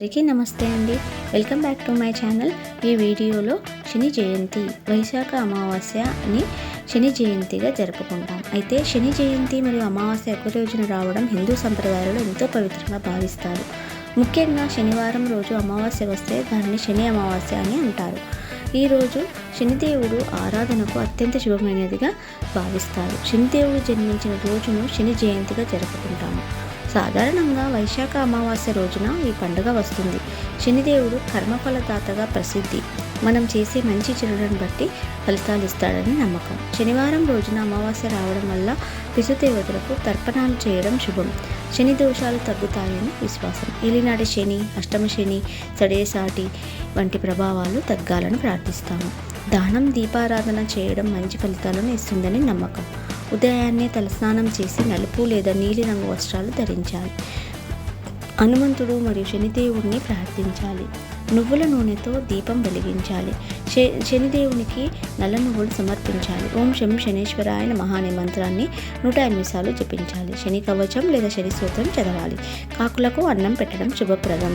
అందరికీ నమస్తే అండి. Welcome back to my channel. ఈ వీడియోలో శని జయంతి, వైశాఖ అమావాస్య అని శని జయంతిగా జరుపుకుంటాం. అయితే శని జయంతి మరియు అమావాస్య ఒక రోజున రావడం హిందూ సంప్రదాయాలలో ఎంతో పవిత్రంగా భావిస్తారు. ముఖ్యంగా శనివారం రోజు అమావాస్య వస్తే దానిని శని అమావాస్య అని అంటారు. ఈరోజు శనిదేవుడు ఆరాధనకు అత్యంత శుభమైనదిగా భావిస్తారు. శనిదేవుడు జన్మించిన రోజును శని జయంతిగా జరుపుకుంటాము. సాధారణంగా వైశాఖ అమావాస్య రోజున ఈ పండుగ వస్తుంది. శనిదేవుడు కర్మఫలదాతగా ప్రసిద్ధి. మనం చేసే మంచి చెడులను బట్టి ఫలితాలు ఇస్తాడని నమ్మకం. శనివారం రోజున అమావాస్య రావడం వల్ల పితృదేవతలకు తర్పణాలు చేయడం శుభం. శని దోషాలు తగ్గుతాయని విశ్వాసం. ఏలినాటి శని, అష్టమ శని, సడేసాటి వంటి ప్రభావాలు తగ్గాలని ప్రార్థిస్తాము. దానం, దీపారాధన చేయడం మంచి ఫలితాలను ఇస్తుందని నమ్మకం. ఉదయాన్నే తలస్నానం చేసి నలుపు లేదా నీలిరంగు వస్త్రాలు ధరించాలి. హనుమంతుడు మరియు శనిదేవుడిని ప్రార్థించాలి. నువ్వుల నూనెతో దీపం వెలిగించాలి. శనిదేవునికి నల్ల నువ్వులు సమర్పించాలి. ఓం శం శనేశ్వరాయ నమః అనే మంత్రాన్ని 108 సార్లు జపించాలి. శని కవచం లేదా శని స్తోత్రం చదవాలి. కాకులకు అన్నం పెట్టడం శుభప్రదం.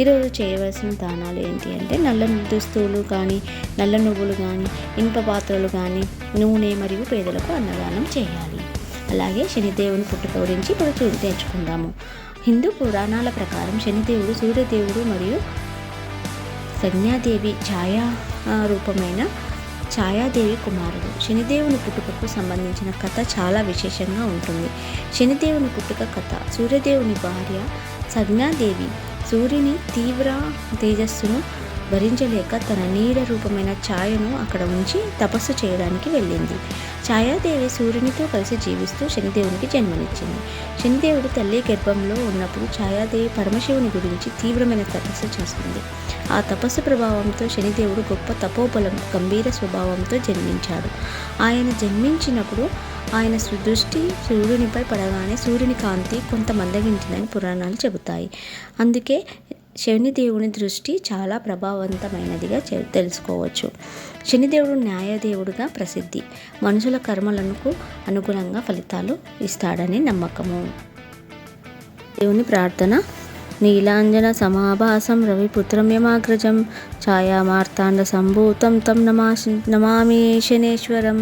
ఈరోజు చేయవలసిన దానాలు ఏంటి అంటే నల్ల దుస్తులు కానీ, నల్ల నువ్వులు కానీ, ఇనుప పాత్రలు కానీ, నూనె మరియు పేదలకు అన్నదానం చేయాలి. అలాగే శనిదేవుని పుట్టుక గురించి ఇప్పుడు తెచ్చుకుందాము. హిందూ పురాణాల ప్రకారం శనిదేవుడు సూర్యదేవుడు మరియు సంజ్ఞాదేవి రూపమైన ఛాయాదేవి కుమారుడు. శనిదేవుని పుట్టుకకు సంబంధించిన కథ చాలా విశేషంగా ఉంటుంది. శనిదేవుని పుట్టుక కథ. సూర్యదేవుని భార్య సంజ్ఞాదేవి సూర్యుని తీవ్ర తేజస్సును భరించలేక తన నీడ రూపమైన ఛాయను అక్కడ ఉంచి తపస్సు చేయడానికి వెళ్ళింది. ఛాయాదేవి సూర్యునితో కలిసి జీవిస్తూ శనిదేవునికి జన్మనిచ్చింది. శనిదేవుడు తల్లి గర్భంలో ఉన్నప్పుడు ఛాయాదేవి పరమశివుని గురించి తీవ్రమైన తపస్సు చేస్తుంది. ఆ తపస్సు ప్రభావంతో శనిదేవుడు గొప్ప తపోబలం, గంభీర స్వభావంతో జన్మించాడు. ఆయన జన్మించినప్పుడు ఆయన దృష్టి సూర్యునిపై పడగానే సూర్యుని కాంతి కొంత మందగించిందని పురాణాలు చెబుతాయి. అందుకే శనిదేవుని దృష్టి చాలా ప్రభావవంతమైనదిగా తెలుసుకోవచ్చు. శనిదేవుడు న్యాయదేవుడుగా ప్రసిద్ధి. మనుషుల కర్మలకు అనుగుణంగా ఫలితాలు ఇస్తాడని నమ్మకము. దేవుని ప్రార్థన. నీలాంజన సమాభాసం రవిపుత్రం యమాగ్రజం ఛాయామార్తాండ సంభూతం తం నమామి శనేశ్వరం.